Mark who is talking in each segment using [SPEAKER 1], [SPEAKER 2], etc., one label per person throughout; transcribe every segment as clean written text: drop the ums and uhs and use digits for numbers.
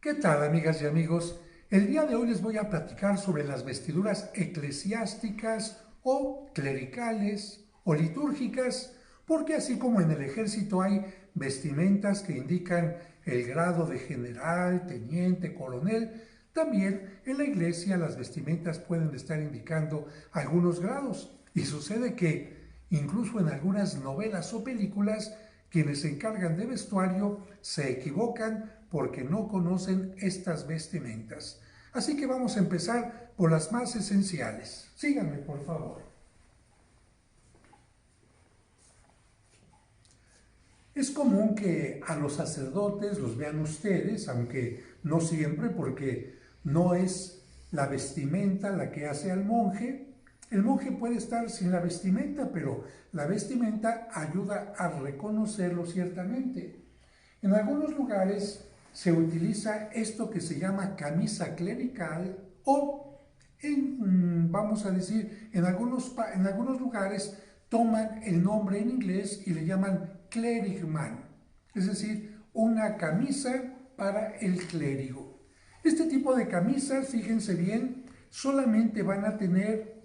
[SPEAKER 1] ¿Qué tal, amigas y amigos? El día de hoy les voy a platicar sobre las vestiduras eclesiásticas o clericales o litúrgicas, porque así como en el ejército hay vestimentas que indican el grado de general, teniente, coronel, también en la iglesia las vestimentas pueden estar indicando algunos grados. Y sucede que incluso en algunas novelas o películas, quienes se encargan de vestuario se equivocan porque no conocen estas vestimentas. Así que vamos a empezar por las más esenciales. Síganme, por favor. Es común que a los sacerdotes los vean ustedes, aunque no siempre, porque no es la vestimenta la que hace al monje. El monje puede estar sin la vestimenta, pero la vestimenta ayuda a reconocerlo ciertamente. En algunos lugares se utiliza esto que se llama camisa clerical o, vamos a decir, en algunos lugares toman el nombre en inglés y le llaman clergyman, es decir, una camisa para el clérigo. Este tipo de camisas, fíjense bien, solamente van a tener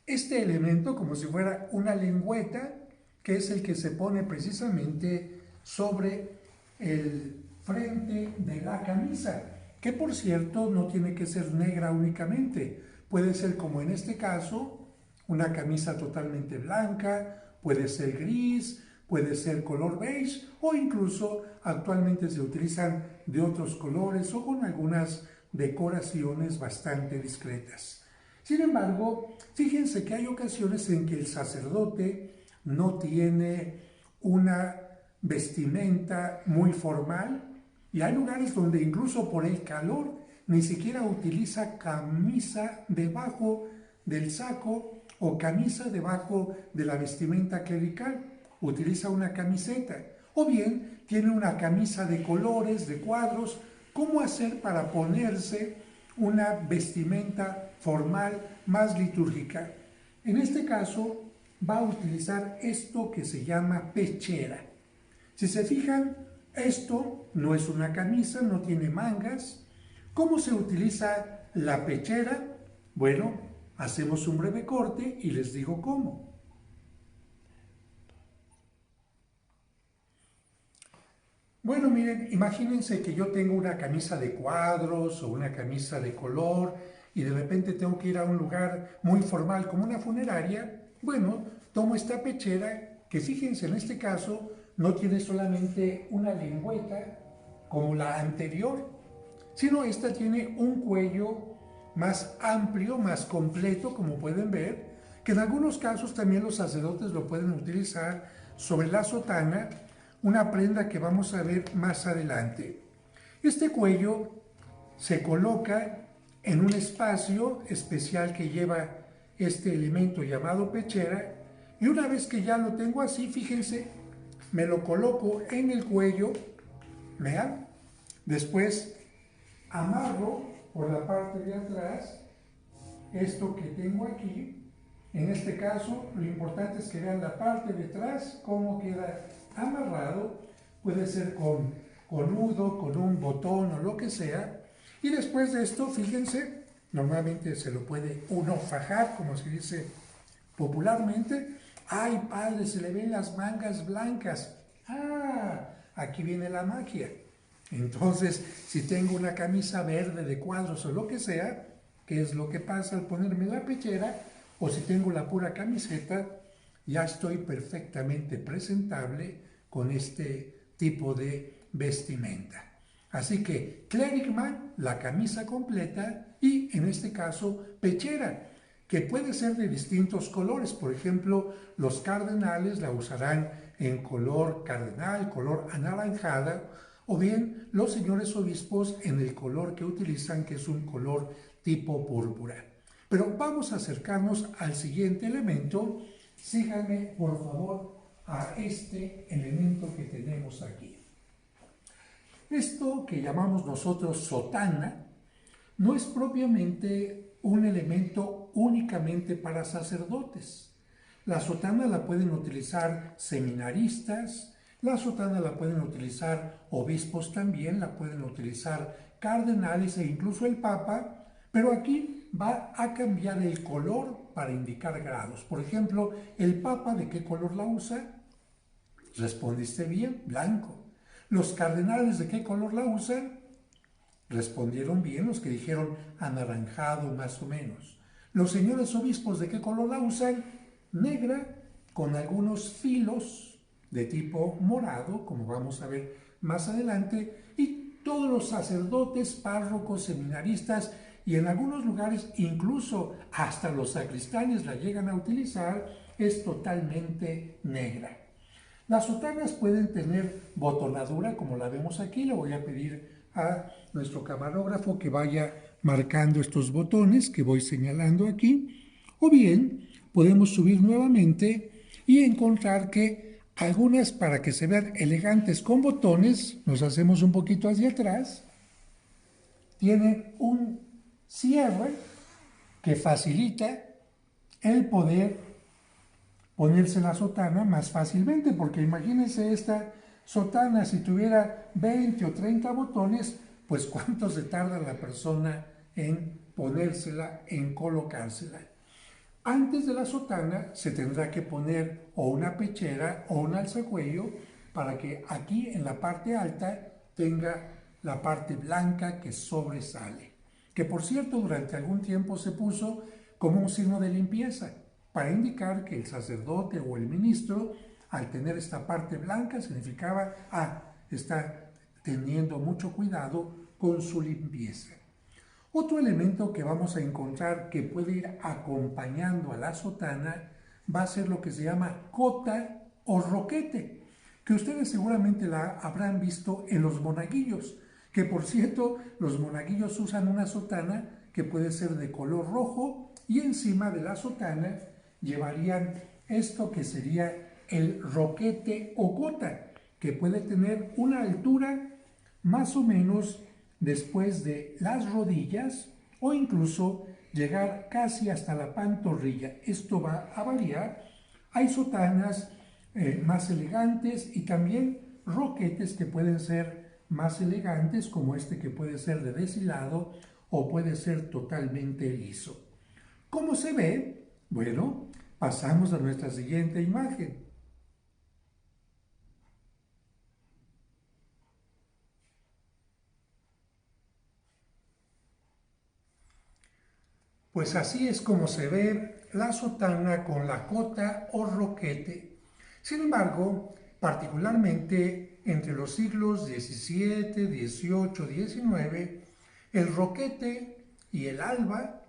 [SPEAKER 1] este elemento como si fuera una lengüeta, que es el que se pone precisamente sobre el frente de la camisa, que por cierto no tiene que ser negra únicamente, puede ser como en este caso, una camisa totalmente blanca, puede ser gris, puede ser color beige o incluso actualmente se utilizan de otros colores o con algunas decoraciones bastante discretas. Sin embargo, fíjense que hay ocasiones en que el sacerdote no tiene una vestimenta muy formal y hay lugares donde incluso por el calor ni siquiera utiliza camisa debajo del saco o camisa debajo de la vestimenta clerical, utiliza una camiseta o bien tiene una camisa de colores, de cuadros. ¿Cómo hacer para ponerse una vestimenta formal más litúrgica? En este caso va a utilizar esto que se llama pechera. Si se fijan, esto no es una camisa, no tiene mangas. ¿Cómo se utiliza la pechera? Bueno, hacemos un breve corte y les digo cómo. Bueno, miren, imagínense que yo tengo una camisa de cuadros o una camisa de color y de repente tengo que ir a un lugar muy formal como una funeraria. Bueno, tomo esta pechera que fíjense en este caso no tiene solamente una lengüeta como la anterior, sino esta tiene un cuello más amplio, más completo, como pueden ver, que en algunos casos también los sacerdotes lo pueden utilizar sobre la sotana, una prenda que vamos a ver más adelante. Este cuello se coloca en un espacio especial que lleva este elemento llamado pechera y una vez que ya lo tengo así, fíjense, me lo coloco en el cuello, vean, después amarro por la parte de atrás esto que tengo aquí. En este caso, lo importante es que vean la parte de atrás, cómo queda amarrado. Puede ser con nudo, con un botón o lo que sea. Y después de esto, fíjense, normalmente se lo puede uno fajar, como se dice popularmente. ¡Ay, padre, se le ven las mangas blancas! ¡Ah! Aquí viene la magia. Entonces, si tengo una camisa verde de cuadros o lo que sea, ¿qué es lo que pasa al ponerme la pechera? O si tengo la pura camiseta, ya estoy perfectamente presentable con este tipo de vestimenta. Así que clericman, la camisa completa y en este caso pechera, que puede ser de distintos colores. Por ejemplo, los cardenales la usarán en color cardenal, color anaranjada, o bien los señores obispos en el color que utilizan, que es un color tipo púrpura. Pero vamos a acercarnos al siguiente elemento. Síganme, por favor, a este elemento que tenemos aquí. Esto que llamamos nosotros sotana no es propiamente un elemento únicamente para sacerdotes. La sotana la pueden utilizar seminaristas, La sotana la pueden utilizar obispos también, la pueden utilizar cardenales e incluso el Papa, pero aquí va a cambiar el color para indicar grados. Por ejemplo, el Papa, ¿de qué color la usa? Respondiste bien, blanco. Los cardenales, ¿de qué color la usan? Respondieron bien los que dijeron anaranjado más o menos. Los señores obispos, ¿de qué color la usan? Negra, con algunos filos de tipo morado, como vamos a ver más adelante, y todos los sacerdotes, párrocos, seminaristas y en algunos lugares incluso hasta los sacristanes la llegan a utilizar, es totalmente negra. Las sotanas pueden tener botonadura, como la vemos aquí. Le voy a pedir a nuestro camarógrafo que vaya marcando estos botones que voy señalando aquí. O bien, podemos subir nuevamente y encontrar que algunas, para que se vean elegantes con botones, nos hacemos un poquito hacia atrás, tienen un cierre que facilita el poder ponerse la sotana más fácilmente, porque imagínense esta sotana, si tuviera 20 o 30 botones, pues cuánto se tarda la persona en ponérsela, en colocársela. Antes de la sotana se tendrá que poner o una pechera o un alzacuello para que aquí en la parte alta tenga la parte blanca que sobresale. Que por cierto durante algún tiempo se puso como un signo de limpieza, para indicar que el sacerdote o el ministro, al tener esta parte blanca, significaba, está teniendo mucho cuidado con su limpieza. Otro elemento que vamos a encontrar que puede ir acompañando a la sotana va a ser lo que se llama cota o roquete, que ustedes seguramente la habrán visto en los monaguillos, que por cierto los monaguillos usan una sotana que puede ser de color rojo y encima de la sotana llevarían esto que sería el roquete o cota, que puede tener una altura más o menos después de las rodillas o incluso llegar casi hasta la pantorrilla. Esto va a variar. Hay sotanas más elegantes y también roquetes que pueden ser más elegantes, como este que puede ser de deshilado o puede ser totalmente liso. ¿Cómo se ve? Bueno, pasamos a nuestra siguiente imagen. Pues así es como se ve la sotana con la cota o roquete. Sin embargo, particularmente entre los siglos XVII, XVIII, XIX, el roquete y el alba,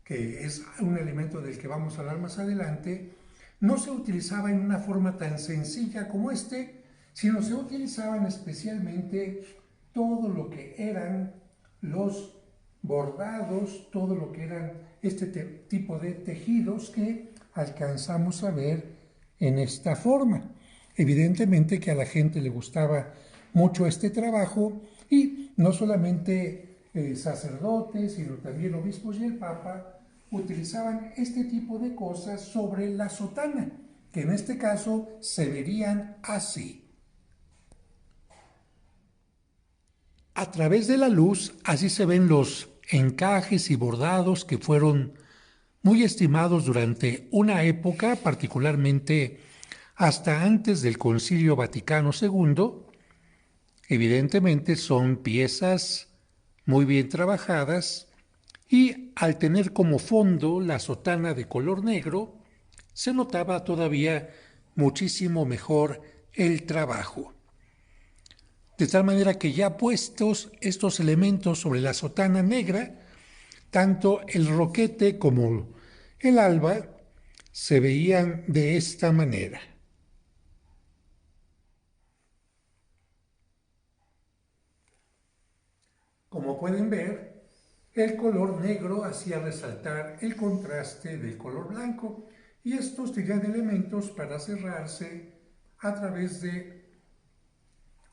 [SPEAKER 1] que es un elemento del que vamos a hablar más adelante, no se utilizaba en una forma tan sencilla como este, sino se utilizaban especialmente todo lo que eran los bordados, todo lo que eran este tipo de tejidos que alcanzamos a ver en esta forma. Evidentemente que a la gente le gustaba mucho este trabajo y no solamente sacerdotes, sino también obispos y el Papa utilizaban este tipo de cosas sobre la sotana, que en este caso se verían así. A través de la luz, así se ven los encajes y bordados que fueron muy estimados durante una época, particularmente hasta antes del Concilio Vaticano II. Evidentemente son piezas muy bien trabajadas y al tener como fondo la sotana de color negro, se notaba todavía muchísimo mejor el trabajo. De tal manera que ya puestos estos elementos sobre la sotana negra, tanto el roquete como el alba se veían de esta manera. Como pueden ver, el color negro hacía resaltar el contraste del color blanco y estos tenían elementos para cerrarse a través de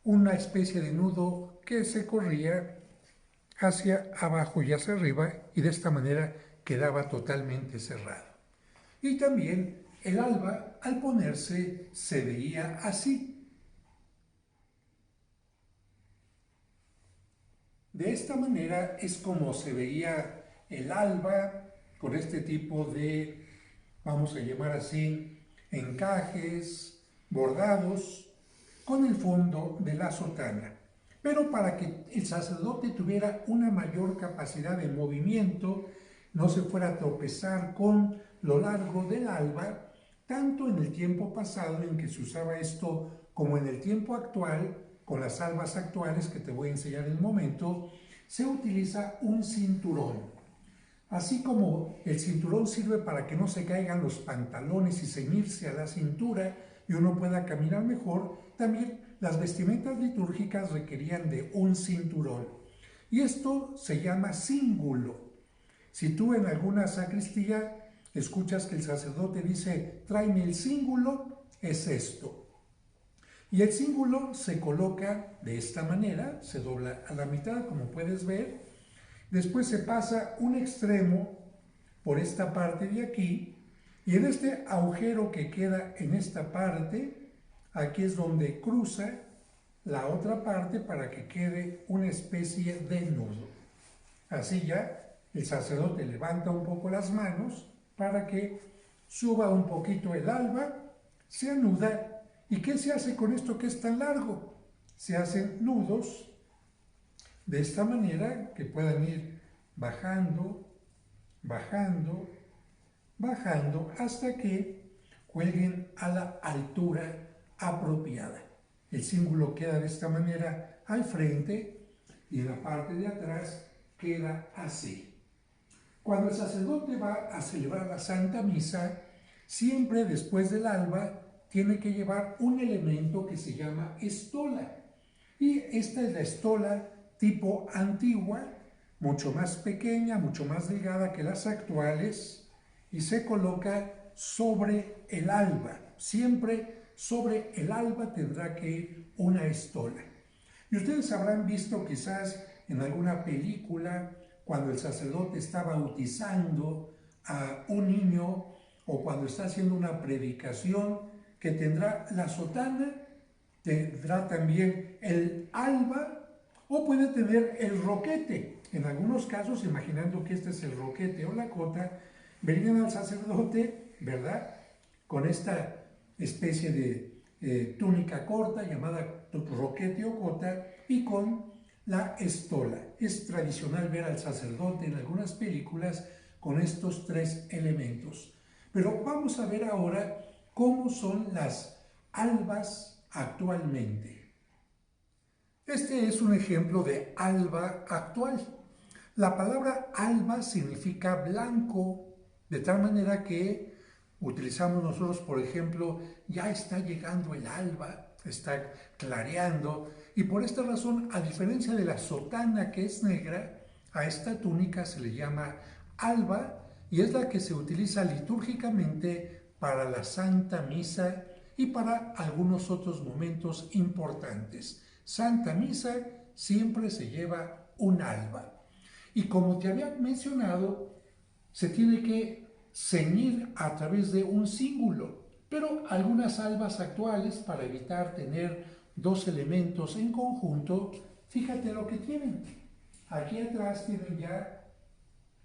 [SPEAKER 1] una especie de nudo que se corría hacia abajo y hacia arriba y de esta manera quedaba totalmente cerrado. Y también el alba al ponerse se veía así. De esta manera es como se veía el alba con este tipo de, vamos a llamar así, encajes, bordados, con el fondo de la sotana. Pero para que el sacerdote tuviera una mayor capacidad de movimiento, no se fuera a tropezar con lo largo del alba, tanto en el tiempo pasado en que se usaba esto como en el tiempo actual, con las albas actuales que te voy a enseñar en un momento, se utiliza un cinturón. Así como el cinturón sirve para que no se caigan los pantalones y ceñirse a la cintura y uno pueda caminar mejor, también las vestimentas litúrgicas requerían de un cinturón. Y esto se llama cíngulo. Si tú en alguna sacristía escuchas que el sacerdote dice, tráeme el cíngulo, es esto. Y el cíngulo se coloca de esta manera, se dobla a la mitad, como puedes ver. Después se pasa un extremo por esta parte de aquí, y en este agujero que queda en esta parte, aquí es donde cruza la otra parte para que quede una especie de nudo. Así ya el sacerdote levanta un poco las manos para que suba un poquito el alba, se anuda. ¿Y qué se hace con esto que es tan largo? Se hacen nudos de esta manera que puedan ir bajando, bajando, bajando hasta que cuelguen a la altura apropiada. El cíngulo queda de esta manera al frente y en la parte de atrás queda así. Cuando el sacerdote va a celebrar la Santa Misa, siempre después del alba tiene que llevar un elemento que se llama estola. Y esta es la estola tipo antigua, mucho más pequeña, mucho más delgada que las actuales, y se coloca sobre el alba. Siempre sobre el alba tendrá que ir una estola. Y ustedes habrán visto quizás en alguna película cuando el sacerdote está bautizando a un niño o cuando está haciendo una predicación, que tendrá la sotana, tendrá también el alba o puede tener el roquete. En algunos casos, imaginando que este es el roquete o la cota, verían al sacerdote, ¿verdad?, con esta especie de túnica corta llamada roquete o cota y con la estola. Es tradicional ver al sacerdote en algunas películas con estos tres elementos. Pero vamos a ver ahora cómo son las albas actualmente. Este es un ejemplo de alba actual. La palabra alba significa blanco, de tal manera que utilizamos nosotros, por ejemplo, ya está llegando el alba, está clareando, y por esta razón, a diferencia de la sotana que es negra, a esta túnica se le llama alba y es la que se utiliza litúrgicamente para la Santa Misa y para algunos otros momentos importantes. Santa Misa siempre se lleva un alba. Y como te había mencionado, se tiene que ceñir a través de un cíngulo, pero algunas albas actuales, para evitar tener dos elementos en conjunto, fíjate lo que tienen. Aquí atrás tienen ya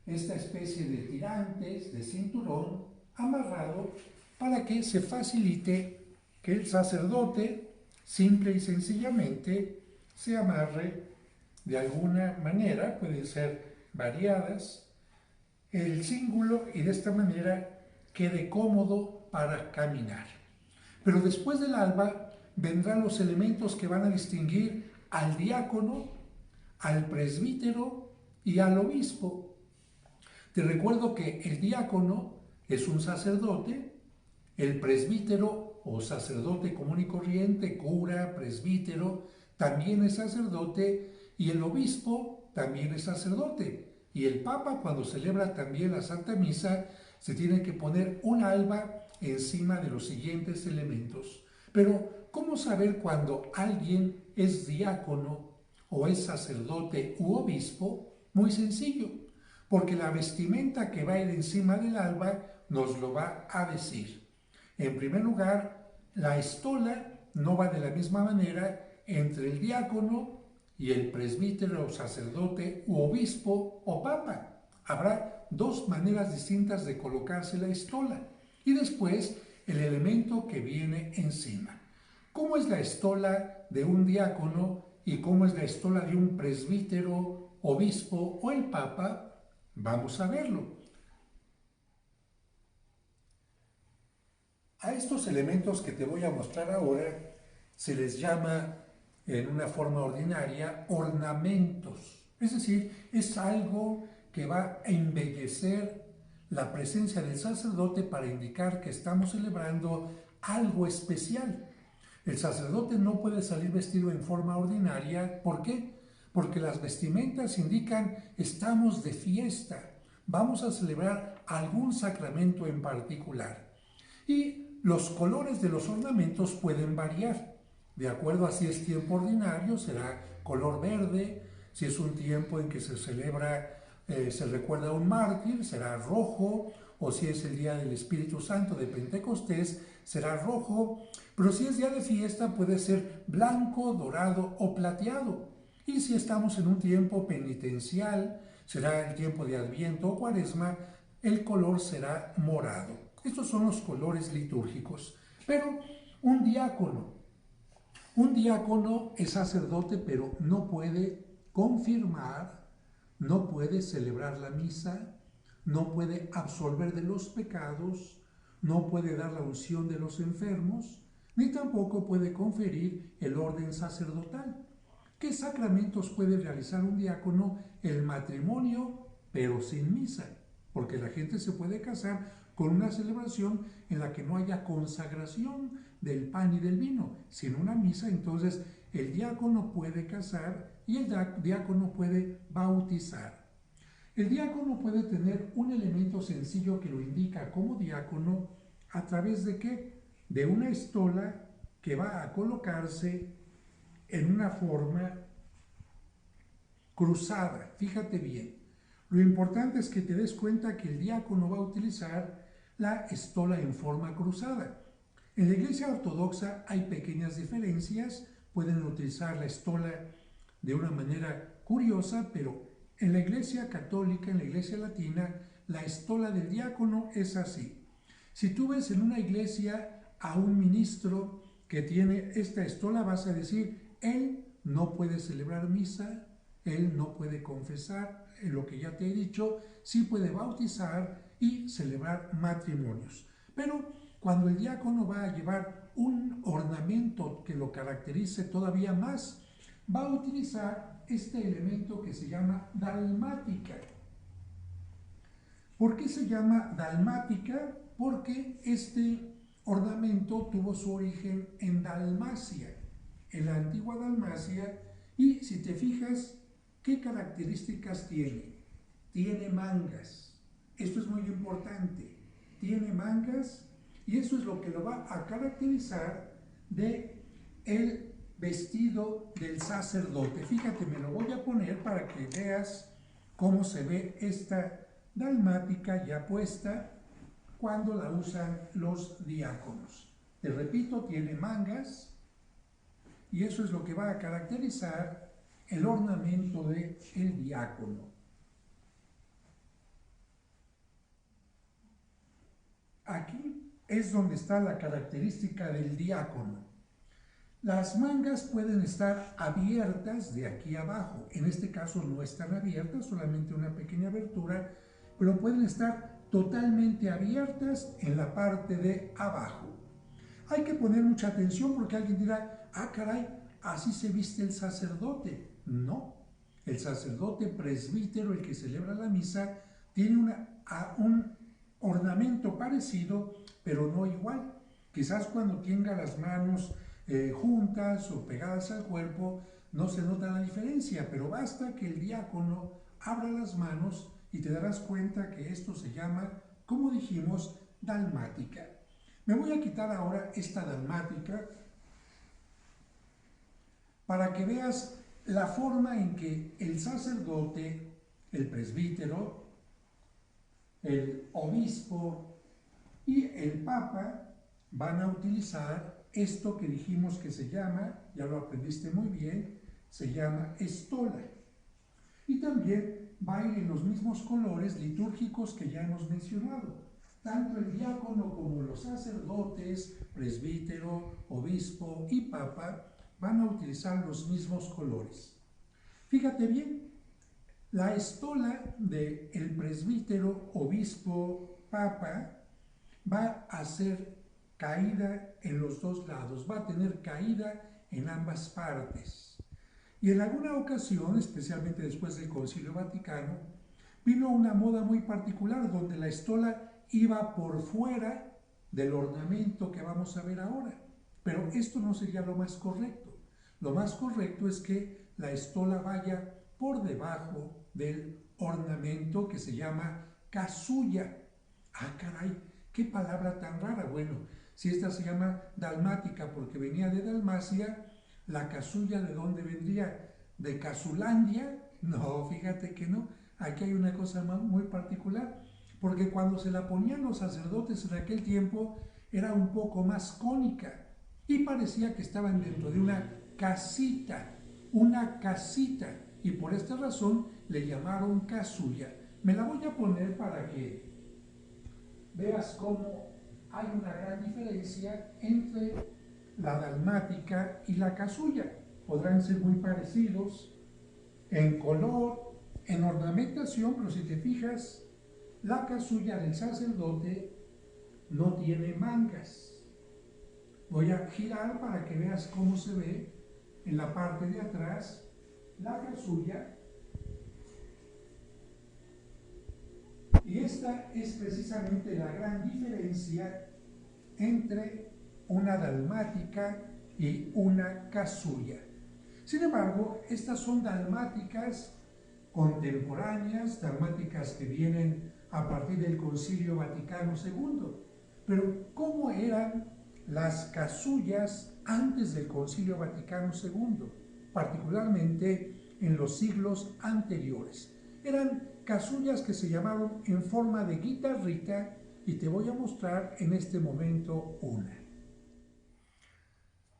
[SPEAKER 1] esta especie de tirantes, de cinturón, amarrado para que se facilite que el sacerdote, simple y sencillamente, se amarre de alguna manera, pueden ser variadas, el cíngulo y de esta manera quede cómodo para caminar. Pero después del alba vendrán los elementos que van a distinguir al diácono, al presbítero y al obispo. Te recuerdo que el diácono es un sacerdote, el presbítero o sacerdote común y corriente, cura, presbítero, también es sacerdote, y el obispo también es sacerdote. Y el Papa, cuando celebra también la Santa Misa, se tiene que poner un alba encima de los siguientes elementos. Pero, ¿cómo saber cuando alguien es diácono o es sacerdote u obispo? Muy sencillo, porque la vestimenta que va a ir encima del alba nos lo va a decir. En primer lugar, la estola no va de la misma manera entre el diácono y el presbítero o sacerdote u obispo o papa. Habrá dos maneras distintas de colocarse la estola y después el elemento que viene encima. ¿Cómo es la estola de un diácono y cómo es la estola de un presbítero, obispo o el papa? Vamos a verlo. A estos elementos que te voy a mostrar ahora se les llama en una forma ordinaria ornamentos. Es decir, es algo que va a embellecer la presencia del sacerdote para indicar que estamos celebrando algo especial. El sacerdote no puede salir vestido en forma ordinaria. ¿Por qué? Porque las vestimentas indican estamos de fiesta, vamos a celebrar algún sacramento en particular. Y los colores de los ornamentos pueden variar. De acuerdo a si es tiempo ordinario, será color verde. Si es un tiempo en que se celebra, se recuerda a un mártir, será rojo. O si es el día del Espíritu Santo de Pentecostés, será rojo. Pero si es día de fiesta, puede ser blanco, dorado o plateado. Y si estamos en un tiempo penitencial, será el tiempo de Adviento o Cuaresma, el color será morado. Estos son los colores litúrgicos. Pero un diácono es sacerdote, pero no puede confirmar, no puede celebrar la misa, no puede absolver de los pecados, no puede dar la unción de los enfermos, ni tampoco puede conferir el orden sacerdotal. ¿Qué sacramentos puede realizar un diácono? El matrimonio, pero sin misa, porque la gente se puede casar con una celebración en la que no haya consagración del pan y del vino, sin una misa. Entonces el diácono puede casar y el diácono puede bautizar. El diácono puede tener un elemento sencillo que lo indica como diácono. ¿A través de qué? De una estola que va a colocarse en una forma cruzada. Fíjate bien. Lo importante es que te des cuenta que el diácono va a utilizar la estola en forma cruzada. En la Iglesia Ortodoxa hay pequeñas diferencias. Pueden utilizar la estola de una manera curiosa, pero en la Iglesia Católica, en la Iglesia Latina, la estola del diácono es así. Si tú ves en una iglesia a un ministro que tiene esta estola, vas a decir, él no puede celebrar misa, él no puede confesar, lo que ya te he dicho, sí puede bautizar y celebrar matrimonios. Pero cuando el diácono va a llevar un ornamento que lo caracterice todavía más, va a utilizar este elemento que se llama dalmática. ¿Por qué se llama dalmática? Porque este ornamento tuvo su origen en Dalmacia, en la antigua Dalmacia, y si te fijas, ¿qué características tiene? Tiene mangas. Esto es muy importante. Tiene mangas y eso es lo que lo va a caracterizar de el vestido del sacerdote. Fíjate, me lo voy a poner para que veas cómo se ve esta dalmática ya puesta cuando la usan los diáconos. Te repito, tiene mangas y eso es lo que va a caracterizar el ornamento del diácono. Aquí es donde está la característica del diácono. Las mangas pueden estar abiertas de aquí abajo. En este caso no están abiertas, solamente una pequeña abertura, pero pueden estar totalmente abiertas en la parte de abajo. Hay que poner mucha atención porque alguien dirá, ah caray, así se viste el sacerdote. No, el sacerdote presbítero, el que celebra la misa, tiene un ornamento parecido, pero no igual. Quizás cuando tenga las manos juntas o pegadas al cuerpo, no se nota la diferencia, pero basta que el diácono abra las manos y te darás cuenta que esto se llama, como dijimos, dalmática. Me voy a quitar ahora esta dalmática para que veas la forma en que el sacerdote, el presbítero, el obispo y el papa van a utilizar esto que dijimos que se llama, ya lo aprendiste muy bien, se llama estola. Y también va a ir en los mismos colores litúrgicos que ya hemos mencionado. Tanto el diácono como los sacerdotes, presbítero, obispo y papa van a utilizar los mismos colores. Fíjate bien, la estola del presbítero, obispo, papa va a ser caída en los dos lados, va a tener caída en ambas partes. Y en alguna ocasión, especialmente después del Concilio Vaticano, vino una moda muy particular donde la estola iba por fuera del ornamento que vamos a ver ahora. Pero esto no sería lo más correcto. Lo más correcto es que la estola vaya por debajo del ornamento que se llama casulla. Ah, caray, qué palabra tan rara. Bueno, si esta se llama dalmática porque venía de Dalmacia, la casulla ¿de dónde vendría? ¿De Casulandia? No, fíjate que no. Aquí hay una cosa muy particular, porque cuando se la ponían los sacerdotes en aquel tiempo era un poco más cónica y parecía que estaban dentro de una casita, y por esta razón le llamaron casulla. Me la voy a poner para que veas cómo hay una gran diferencia entre la dalmática y la casulla. Podrán ser muy parecidos en color, en ornamentación, pero si te fijas, la casulla del sacerdote no tiene mangas. Voy a girar para que veas cómo se ve en la parte de atrás la casulla. Y esta es precisamente la gran diferencia entre una dalmática y una casulla. Sin embargo, estas son dalmáticas contemporáneas, dalmáticas que vienen a partir del Concilio Vaticano II. Pero, ¿cómo eran las casullas antes del Concilio Vaticano II? Particularmente en los siglos anteriores. Eran casullas que se llamaron en forma de guitarrita, y te voy a mostrar en este momento una.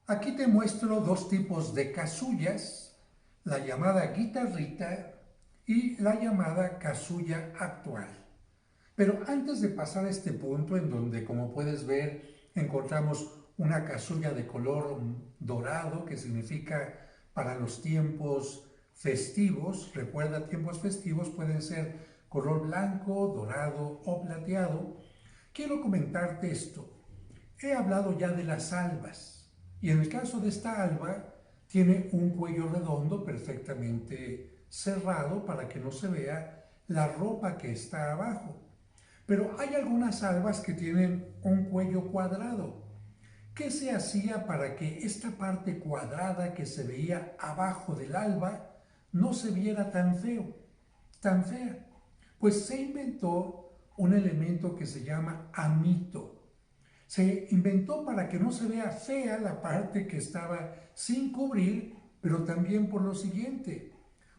[SPEAKER 1] Aquí te muestro dos tipos de casullas, la llamada guitarrita y la llamada casulla actual. Pero antes de pasar a este punto en donde, como puedes ver, encontramos una casulla de color dorado, que significa para los tiempos festivos. Recuerda, tiempos festivos pueden ser color blanco, dorado o plateado. Quiero comentarte esto. He hablado ya de las albas. Y en el caso de esta alba, tiene un cuello redondo perfectamente cerrado para que no se vea la ropa que está abajo. Pero hay algunas albas que tienen un cuello cuadrado. ¿Qué se hacía para que esta parte cuadrada que se veía abajo del alba no se viera tan tan fea? Pues se inventó un elemento que se llama amito. Se inventó para que no se vea fea la parte que estaba sin cubrir, pero también por lo siguiente,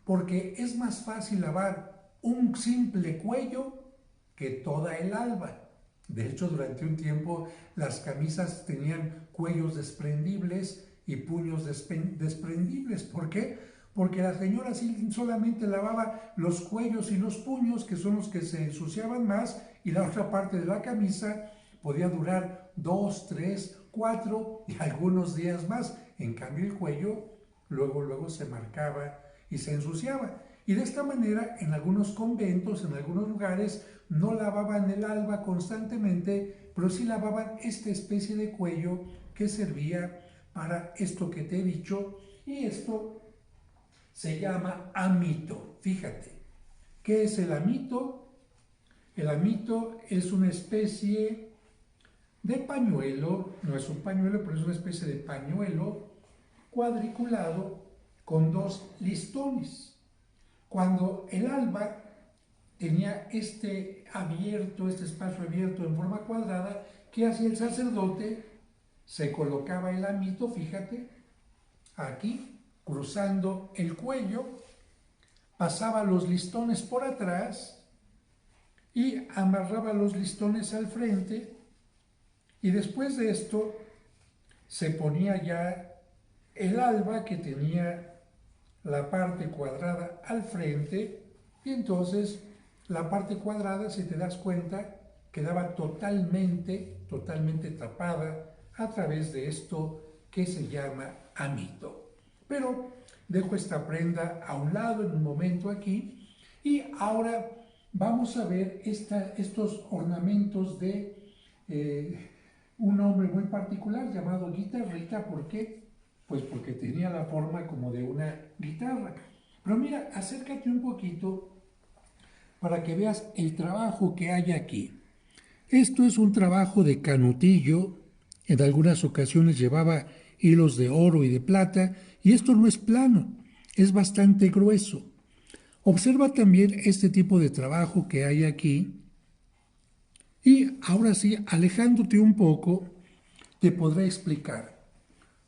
[SPEAKER 1] porque es más fácil lavar un simple cuello que toda el alba. De hecho, durante un tiempo las camisas tenían cuellos desprendibles y puños desprendibles. ¿Por qué? Porque la señora solamente lavaba los cuellos y los puños, que son los que se ensuciaban más, y la otra parte de la camisa podía durar 2, 3, 4 y algunos días más. En cambio, el cuello luego se marcaba y se ensuciaba. Y de esta manera, en algunos conventos, en algunos lugares, no lavaban el alba constantemente, pero sí lavaban esta especie de cuello que servía para esto que te he dicho, y esto se llama amito. Fíjate, ¿qué es el amito? El amito es una especie de pañuelo, no es un pañuelo, pero es una especie de pañuelo cuadriculado con dos listones. Cuando el alba tenía este espacio abierto en forma cuadrada, ¿qué hacía el sacerdote? Se colocaba el amito, fíjate, aquí, cruzando el cuello, pasaba los listones por atrás y amarraba los listones al frente, y después de esto se ponía ya el alba, que tenía la parte cuadrada al frente y entonces la parte cuadrada, si te das cuenta, quedaba totalmente tapada a través de esto que se llama amito. Pero dejo esta prenda a un lado en un momento aquí y ahora vamos a ver estos ornamentos de un hombre muy particular llamado guitarrita. ¿Por qué? Pues porque tenía la forma como de una guitarra. Pero mira, acércate un poquito para que veas el trabajo que hay aquí. Esto es un trabajo de canutillo, en algunas ocasiones llevaba hilos de oro y de plata, y esto no es plano, es bastante grueso. Observa también este tipo de trabajo que hay aquí, y ahora sí, alejándote un poco, te podré explicar.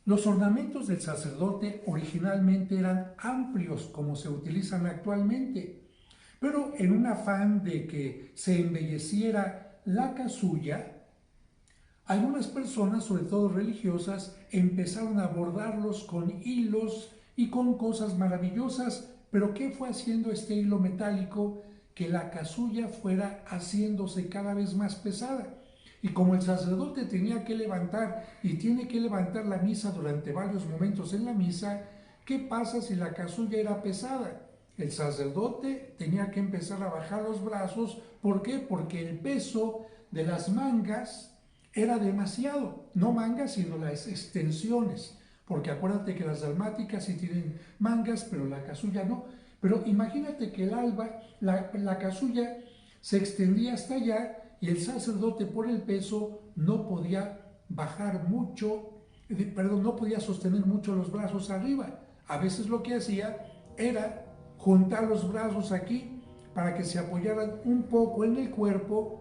[SPEAKER 1] Los ornamentos del sacerdote originalmente eran amplios como se utilizan actualmente, pero en un afán de que se embelleciera la casulla, algunas personas, sobre todo religiosas, empezaron a bordarlos con hilos y con cosas maravillosas, pero ¿qué fue haciendo este hilo metálico? Que la casulla fuera haciéndose cada vez más pesada. Y como el sacerdote tenía que levantar y tiene que levantar la misa durante varios momentos en la misa, ¿qué pasa si la casulla era pesada? El sacerdote tenía que empezar a bajar los brazos. ¿Por qué? Porque el peso de las mangas era demasiado. No mangas, sino las extensiones. Porque acuérdate que las dalmáticas sí tienen mangas, pero la casulla no. Pero imagínate que la casulla se extendía hasta allá y el sacerdote por el peso no podía bajar mucho, no podía sostener mucho los brazos arriba. A veces lo que hacía era juntar los brazos aquí para que se apoyaran un poco en el cuerpo,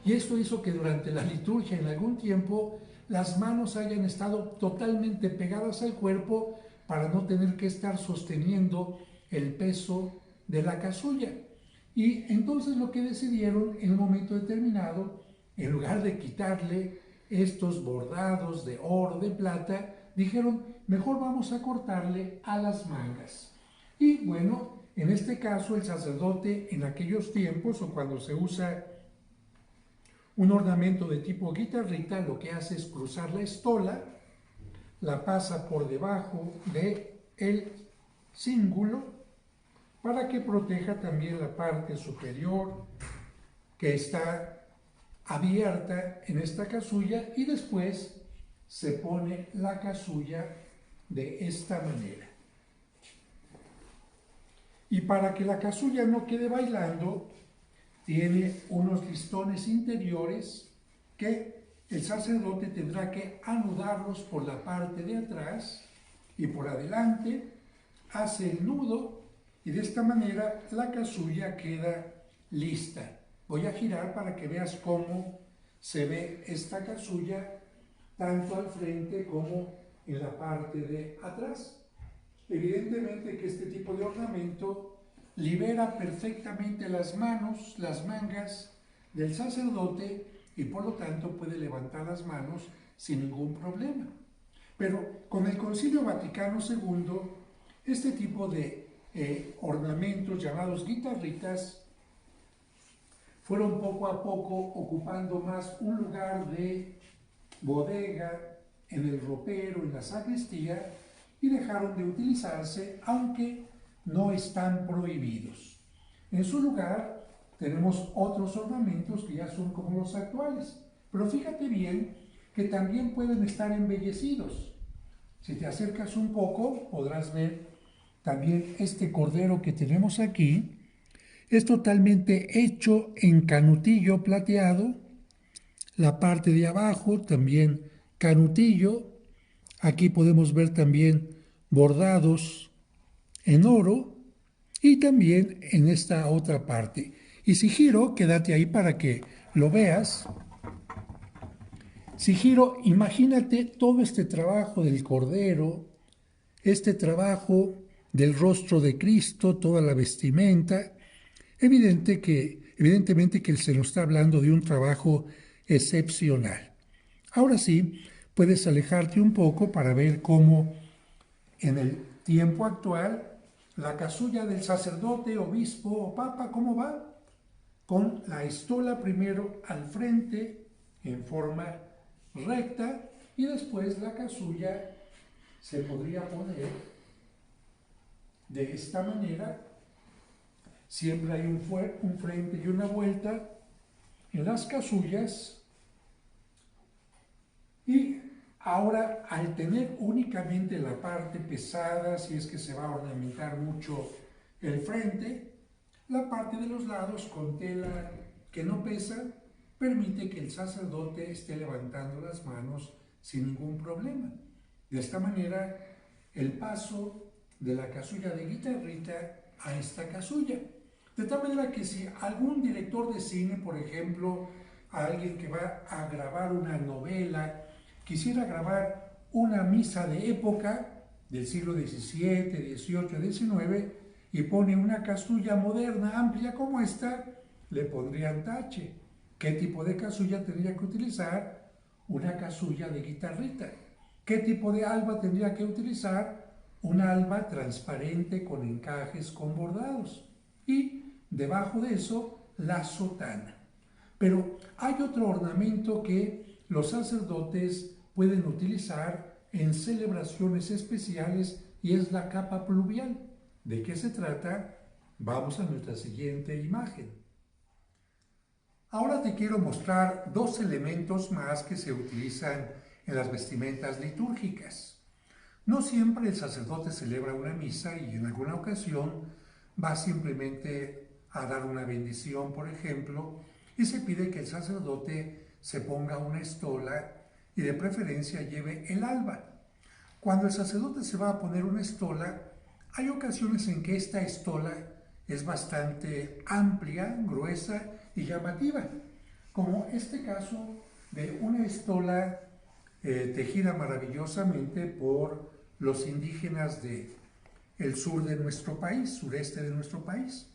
[SPEAKER 1] y esto hizo que durante la liturgia en algún tiempo las manos hayan estado totalmente pegadas al cuerpo para no tener que estar sosteniendo el peso de la casulla. Y entonces lo que decidieron en un momento determinado, en lugar de quitarle estos bordados de oro, de plata, dijeron, mejor vamos a cortarle a las mangas. Y bueno, en este caso el sacerdote en aquellos tiempos, o cuando se usa un ornamento de tipo guitarrita, lo que hace es cruzar la estola, la pasa por debajo del cíngulo para que proteja también la parte superior que está abierta en esta casulla, y después se pone la casulla de esta manera. Y para que la casulla no quede bailando, tiene unos listones interiores que el sacerdote tendrá que anudarlos por la parte de atrás y por adelante, hace el nudo y de esta manera la casulla queda lista. Voy a girar para que veas cómo se ve esta casulla tanto al frente como en la parte de atrás. Evidentemente que este tipo de ornamento libera perfectamente las manos, las mangas del sacerdote, y por lo tanto puede levantar las manos sin ningún problema. Pero con el Concilio Vaticano II, este tipo de ornamentos llamados guitarritas fueron poco a poco ocupando más un lugar de bodega en el ropero, en la sacristía, y dejaron de utilizarse, aunque no están prohibidos. En su lugar tenemos otros ornamentos que ya son como los actuales, pero fíjate bien que también pueden estar embellecidos. Si te acercas un poco podrás ver también este cordero que tenemos aquí. Es totalmente hecho en canutillo plateado, la parte de abajo también canutillo. Aquí podemos ver también bordados en oro y también en esta otra parte. Y si giro, quédate ahí para que lo veas. Si giro, imagínate todo este trabajo del cordero, este trabajo del rostro de Cristo, toda la vestimenta. Evidentemente que se nos está hablando de un trabajo excepcional. Ahora sí, puedes alejarte un poco para ver cómo en el tiempo actual, la casulla del sacerdote, obispo o papa, ¿cómo va? Con la estola primero al frente en forma recta y después la casulla se podría poner de esta manera. Siempre hay un frente y una vuelta en las casullas. Y ahora, al tener únicamente la parte pesada, si es que se va a ornamentar mucho el frente, la parte de los lados con tela que no pesa permite que el sacerdote esté levantando las manos sin ningún problema. De esta manera, el paso de la casulla de guitarrita a esta casulla. De tal manera que si algún director de cine, por ejemplo, alguien que va a grabar una novela, quisiera grabar una misa de época del siglo XVII, XVIII, XIX y pone una casulla moderna, amplia como esta, le pondrían tache. ¿Qué tipo de casulla tendría que utilizar? Una casulla de guitarrita. ¿Qué tipo de alba tendría que utilizar? Una alba transparente con encajes con bordados. Y debajo de eso, la sotana. Pero hay otro ornamento que los sacerdotes pueden utilizar en celebraciones especiales y es la capa pluvial. ¿De qué se trata? Vamos a nuestra siguiente imagen. Ahora te quiero mostrar dos elementos más que se utilizan en las vestimentas litúrgicas. No siempre el sacerdote celebra una misa y en alguna ocasión va simplemente a dar una bendición, por ejemplo, y se pide que el sacerdote se ponga una estola y de preferencia lleve el alba. Cuando el sacerdote se va a poner una estola, hay ocasiones en que esta estola es bastante amplia, gruesa y llamativa, como este caso de una estola tejida maravillosamente por los indígenas del sur de nuestro país, sureste de nuestro país.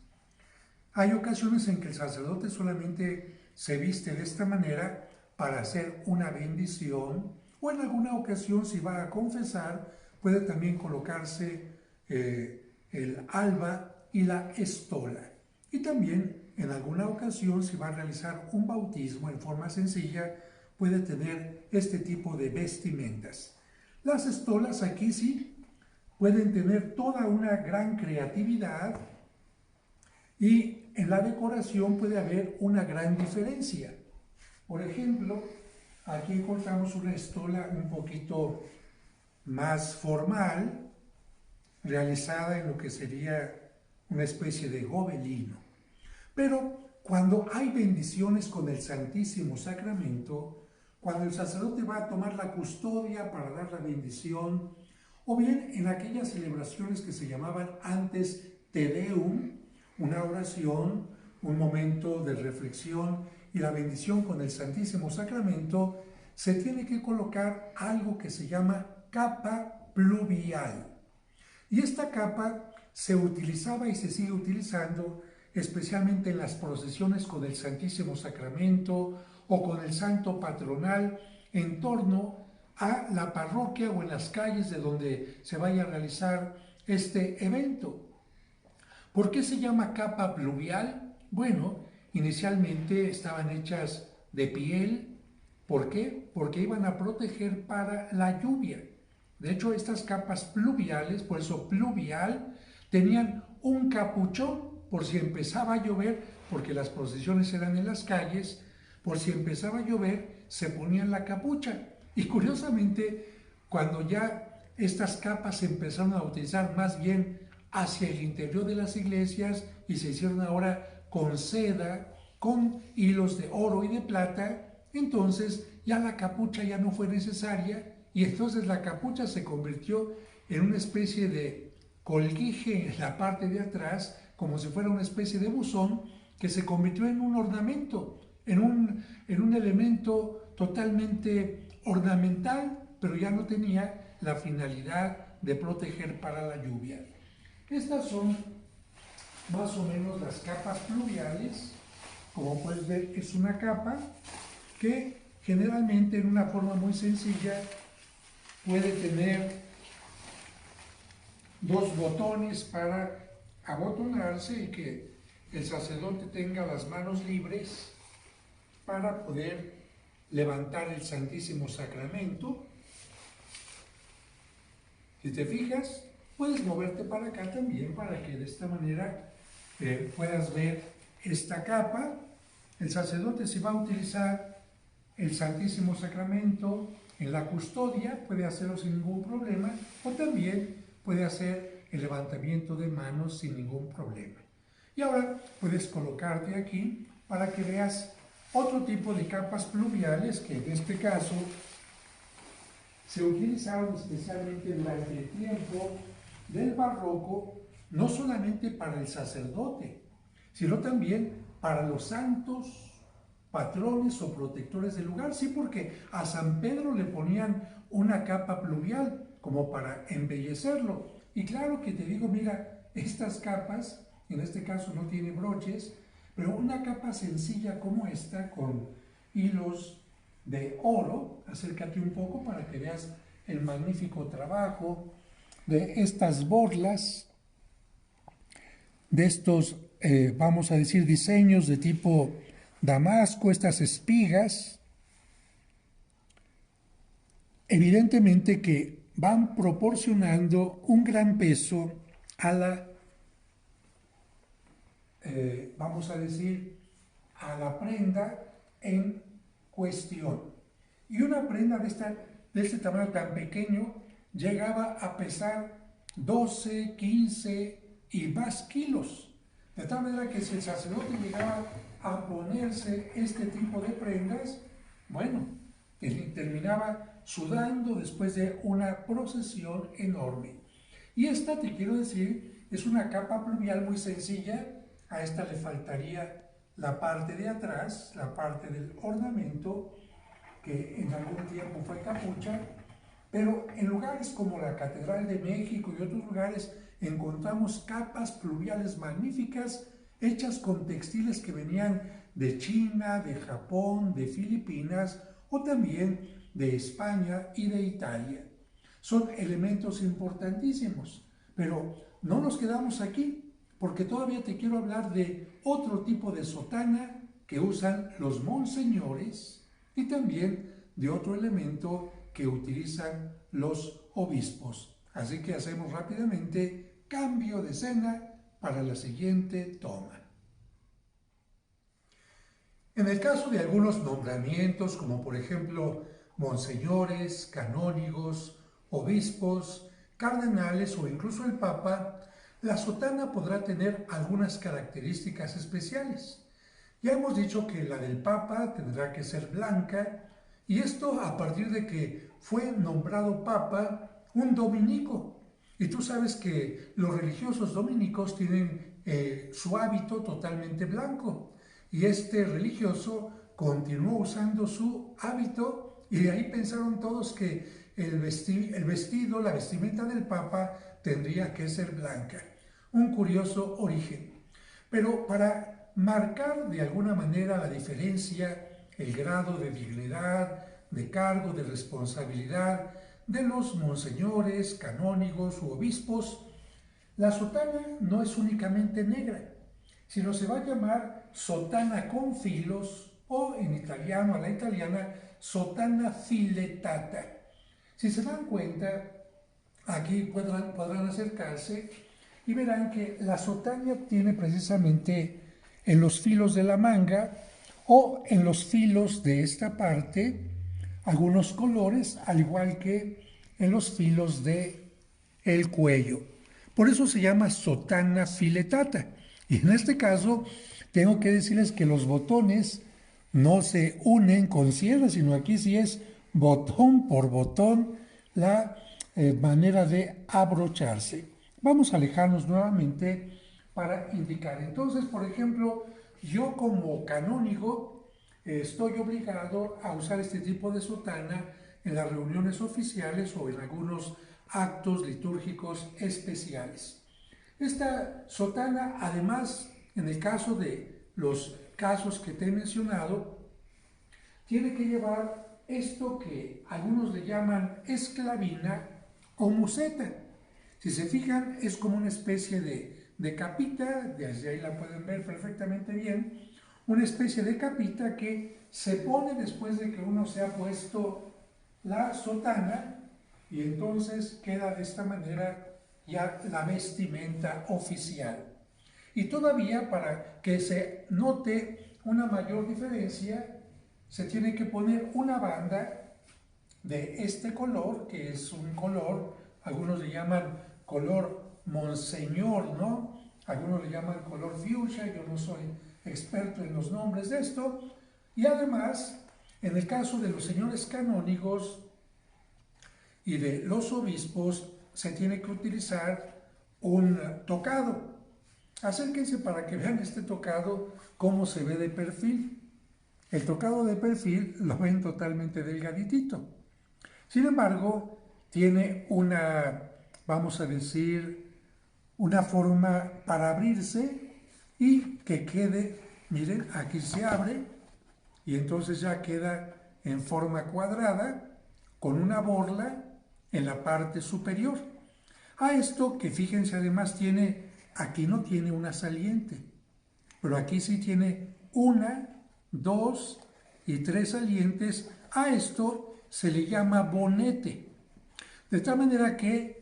[SPEAKER 1] Hay ocasiones en que el sacerdote solamente se viste de esta manera para hacer una bendición, o en alguna ocasión, si va a confesar, puede también colocarse el alba y la estola. Y también, en alguna ocasión, si va a realizar un bautismo en forma sencilla, puede tener este tipo de vestimentas. Las estolas aquí sí pueden tener toda una gran creatividad y en la decoración puede haber una gran diferencia. Por ejemplo, aquí encontramos una estola un poquito más formal, realizada en lo que sería una especie de gobelino. Pero cuando hay bendiciones con el Santísimo Sacramento, cuando el sacerdote va a tomar la custodia para dar la bendición, o bien en aquellas celebraciones que se llamaban antes Te Deum, una oración, un momento de reflexión y la bendición con el Santísimo Sacramento, se tiene que colocar algo que se llama capa pluvial. Y esta capa se utilizaba y se sigue utilizando especialmente en las procesiones con el Santísimo Sacramento o con el Santo Patronal en torno a la parroquia o en las calles de donde se vaya a realizar este evento. ¿Por qué se llama capa pluvial? Bueno, inicialmente estaban hechas de piel. ¿Por qué? Porque iban a proteger para la lluvia. De hecho, estas capas pluviales, por eso pluvial, tenían un capuchón por si empezaba a llover, porque las procesiones eran en las calles, por si empezaba a llover, se ponían la capucha. Y curiosamente, cuando ya estas capas se empezaron a utilizar más bien hacia el interior de las iglesias y se hicieron ahora con seda, con hilos de oro y de plata, entonces ya la capucha ya no fue necesaria y entonces la capucha se convirtió en una especie de colguije en la parte de atrás, como si fuera una especie de buzón, que se convirtió en un ornamento, en un elemento totalmente ornamental, pero ya no tenía la finalidad de proteger para la lluvia. Estas son más o menos las capas pluviales. Como puedes ver, es una capa que generalmente en una forma muy sencilla puede tener dos botones para abotonarse y que el sacerdote tenga las manos libres para poder levantar el Santísimo Sacramento. Si te fijas, puedes moverte para acá también para que de esta manera puedas ver esta capa. El sacerdote, si va a utilizar el Santísimo Sacramento en la custodia, puede hacerlo sin ningún problema, o también puede hacer el levantamiento de manos sin ningún problema. Y ahora puedes colocarte aquí para que veas otro tipo de capas pluviales que en este caso se utilizaron especialmente durante el tiempo del barroco, no solamente para el sacerdote, sino también para los santos patrones o protectores del lugar. Sí, porque a San Pedro le ponían una capa pluvial como para embellecerlo. Y claro que te digo, mira, estas capas, en este caso no tiene broches, pero una capa sencilla como esta con hilos de oro, acércate un poco para que veas el magnífico trabajo de estas borlas, de estos, vamos a decir, diseños de tipo damasco, estas espigas, evidentemente que van proporcionando un gran peso a la, vamos a decir, a la prenda en cuestión. Y una prenda de este tamaño tan pequeño llegaba a pesar 12, 15 y más kilos. De tal manera que si el sacerdote llegaba a ponerse este tipo de prendas, bueno, terminaba sudando después de una procesión enorme. Y esta, te quiero decir, es una capa pluvial muy sencilla. A esta le faltaría la parte de atrás, la parte del ornamento, que en algún tiempo fue capucha, pero en lugares como la Catedral de México y otros lugares encontramos capas pluviales magníficas hechas con textiles que venían de China, de Japón, de Filipinas o también de España y de Italia. Son elementos importantísimos, pero no nos quedamos aquí, porque todavía te quiero hablar de otro tipo de sotana que usan los monseñores y también de otro elemento que utilizan los obispos. Así que hacemos rápidamente cambio de escena para la siguiente toma. En el caso de algunos nombramientos, como por ejemplo monseñores, canónigos, obispos, cardenales o incluso el Papa, la sotana podrá tener algunas características especiales. Ya hemos dicho que la del Papa tendrá que ser blanca, y esto a partir de que fue nombrado Papa un dominico. Y tú sabes que los religiosos dominicos tienen su hábito totalmente blanco. Y este religioso continuó usando su hábito, y de ahí pensaron todos que el vestido, la vestimenta del Papa tendría que ser blanca. Un curioso origen. Pero para marcar de alguna manera la diferencia, el grado de dignidad, de cargo, de responsabilidad de los monseñores, canónigos u obispos, la sotana no es únicamente negra, sino se va a llamar sotana con filos, o en italiano, a la italiana, sotana filettata. Si se dan cuenta, aquí podrán acercarse y verán que la sotana tiene precisamente en los filos de la manga o en los filos de esta parte algunos colores, al igual que en los filos de el cuello. Por eso se llama sotana filettata. Y en este caso tengo que decirles que los botones no se unen con cierre, sino aquí sí es botón por botón la manera de abrocharse. Vamos a alejarnos nuevamente para indicar. Entonces, por ejemplo, yo como canónigo estoy obligado a usar este tipo de sotana en las reuniones oficiales o en algunos actos litúrgicos especiales. Esta sotana, además, en el caso de los casos que te he mencionado, tiene que llevar esto que algunos le llaman esclavina o museta. Si se fijan, es como una especie de capita, desde ahí la pueden ver perfectamente bien, una especie de capita que se pone después de que uno se ha puesto la sotana y entonces queda de esta manera ya la vestimenta oficial. Y todavía para que se note una mayor diferencia, se tiene que poner una banda de este color, que es un color, algunos le llaman color monseñor, ¿no? Algunos le llaman color fuchsia, yo no soy experto en los nombres de esto. Y además, en el caso de los señores canónigos y de los obispos, se tiene que utilizar un tocado. Acérquense para que vean este tocado, cómo se ve de perfil. El tocado de perfil lo ven totalmente delgaditito. Sin embargo, tiene una, vamos a decir, una forma para abrirse y que quede, miren, aquí se abre y entonces ya queda en forma cuadrada con una borla en la parte superior. A esto que fíjense además tiene, aquí no tiene una saliente, pero aquí sí tiene una, dos y tres salientes. A esto se le llama bonete. De tal manera que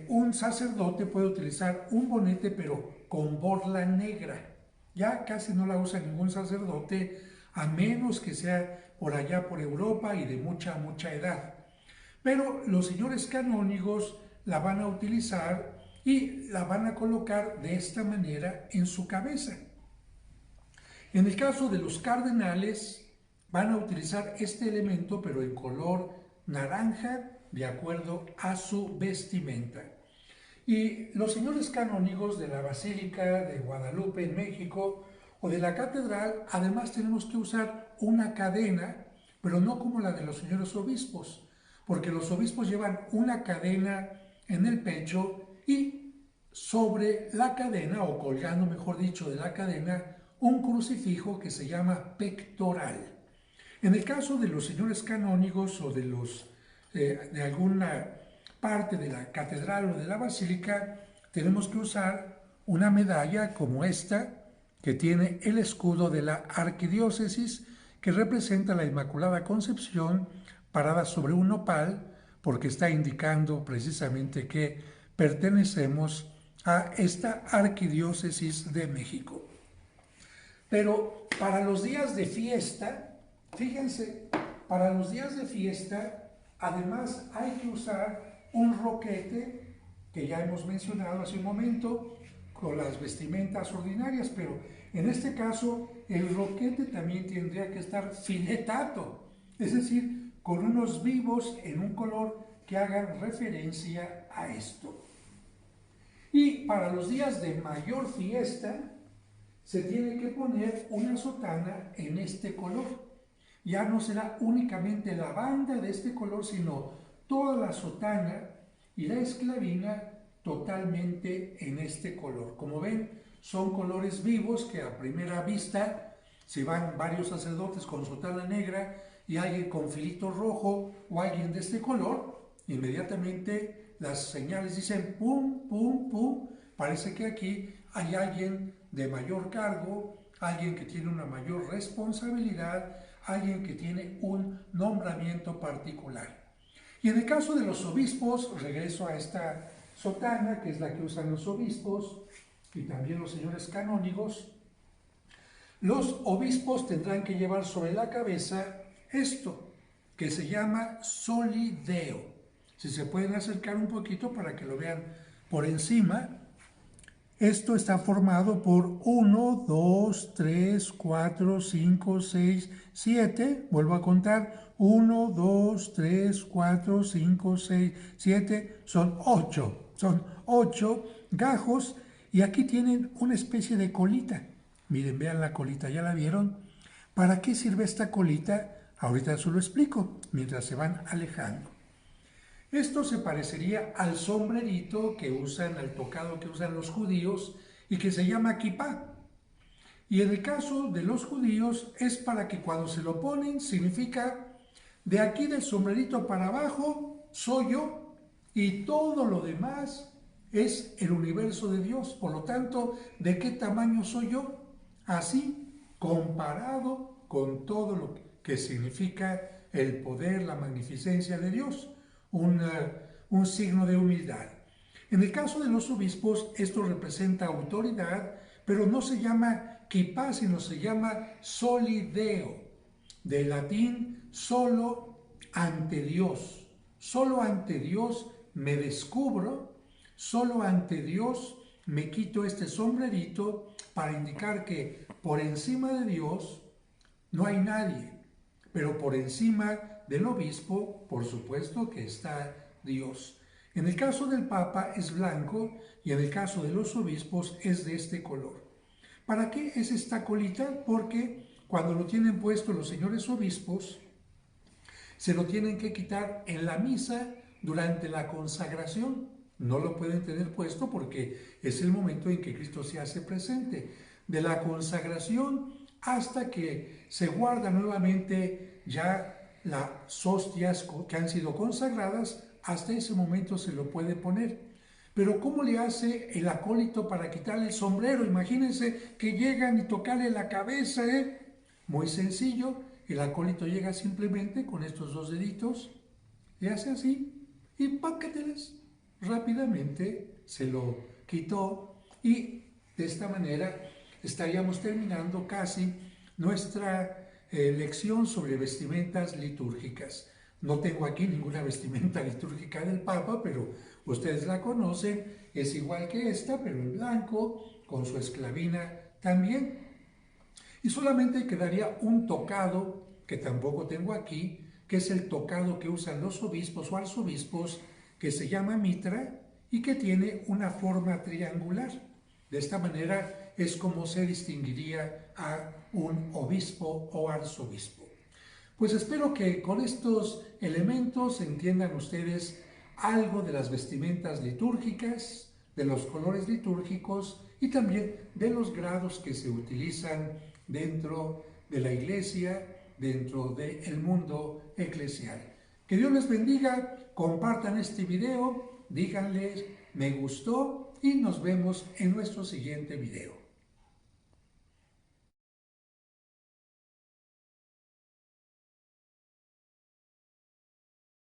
[SPEAKER 1] un sacerdote puede utilizar un bonete pero con borla negra. Ya casi no la usa ningún sacerdote, a menos que sea por allá por Europa y de mucha edad. Pero los señores canónigos la van a utilizar y la van a colocar de esta manera en su cabeza. En el caso de los cardenales, van a utilizar este elemento, pero en color naranja, de acuerdo a su vestimenta. Y los señores canónigos de la Basílica de Guadalupe en México o de la catedral, además tenemos que usar una cadena, pero no como la de los señores obispos, porque los obispos llevan una cadena en el pecho y sobre la cadena, o colgando mejor dicho de la cadena, un crucifijo que se llama pectoral. En el caso de los señores canónigos o de alguna parte de la catedral o de la basílica, tenemos que usar una medalla como esta, que tiene el escudo de la arquidiócesis, que representa la Inmaculada Concepción parada sobre un nopal, porque está indicando precisamente que pertenecemos a esta arquidiócesis de México. Pero para los días de fiesta, fíjense, para los días de fiesta, además hay que usar un roquete, que ya hemos mencionado hace un momento, con las vestimentas ordinarias, pero en este caso el roquete también tendría que estar filetado, es decir, con unos vivos en un color que hagan referencia a esto. Y para los días de mayor fiesta, se tiene que poner una sotana en este color. Ya no será únicamente la banda de este color, sino toda la sotana y la esclavina totalmente en este color. Como ven, son colores vivos que a primera vista, si van varios sacerdotes con sotana negra y alguien con filito rojo o alguien de este color, inmediatamente las señales dicen pum, pum, pum. Parece que aquí hay alguien de mayor cargo, alguien que tiene una mayor responsabilidad, alguien que tiene un nombramiento particular. Y en el caso de los obispos, regreso a esta sotana, que es la que usan los obispos y también los señores canónigos. Los obispos tendrán que llevar sobre la cabeza esto, que se llama solideo. Si se pueden acercar un poquito para que lo vean por encima. Esto está formado por 1, 2, 3, 4, 5, 6, 7. Vuelvo a contar. 1, 2, 3, 4, 5, 6, 7. Son 8. Son 8 gajos y aquí tienen una especie de colita. Miren, vean la colita, ¿ya la vieron? ¿Para qué sirve esta colita? Ahorita se lo explico, mientras se van alejando. Esto se parecería al sombrerito que usan, al tocado que usan los judíos y que se llama kipá. Y en el caso de los judíos es para que cuando se lo ponen significa de aquí del sombrerito para abajo soy yo y todo lo demás es el universo de Dios. Por lo tanto, ¿de qué tamaño soy yo? Así, comparado con todo lo que significa el poder, la magnificencia de Dios, un signo de humildad. En el caso de los obispos, esto representa autoridad, pero no se llama kipá, sino se llama solideo, del latín solo ante Dios. Solo ante Dios me descubro, solo ante Dios me quito este sombrerito para indicar que por encima de Dios no hay nadie, pero por encima del obispo, por supuesto que está Dios. En el caso del Papa es blanco y en el caso de los obispos es de este color. ¿Para qué es esta colita? Porque cuando lo tienen puesto los señores obispos, se lo tienen que quitar en la misa durante la consagración. No lo pueden tener puesto porque es el momento en que Cristo se hace presente. De la consagración hasta que se guarda nuevamente ya las hostias que han sido consagradas, hasta ese momento se lo puede poner. Pero ¿cómo le hace el acólito para quitarle el sombrero? Imagínense que llegan y tocarle la cabeza, Muy sencillo, el acólito llega simplemente con estos dos deditos, le hace así y pácateles. Rápidamente se lo quitó y de esta manera estaríamos terminando casi nuestra lección sobre vestimentas litúrgicas. No tengo aquí ninguna vestimenta litúrgica del Papa, pero ustedes la conocen, es igual que esta, pero en blanco, con su esclavina también. Y solamente quedaría un tocado, que tampoco tengo aquí, que es el tocado que usan los obispos o arzobispos, que se llama mitra y que tiene una forma triangular. De esta manera es como se distinguiría a un obispo o arzobispo. Pues espero que con estos elementos entiendan ustedes algo de las vestimentas litúrgicas, de los colores litúrgicos y también de los grados que se utilizan dentro de la iglesia, dentro del mundo eclesial. Que Dios les bendiga, compartan este video, díganles me gustó y nos vemos en nuestro siguiente video.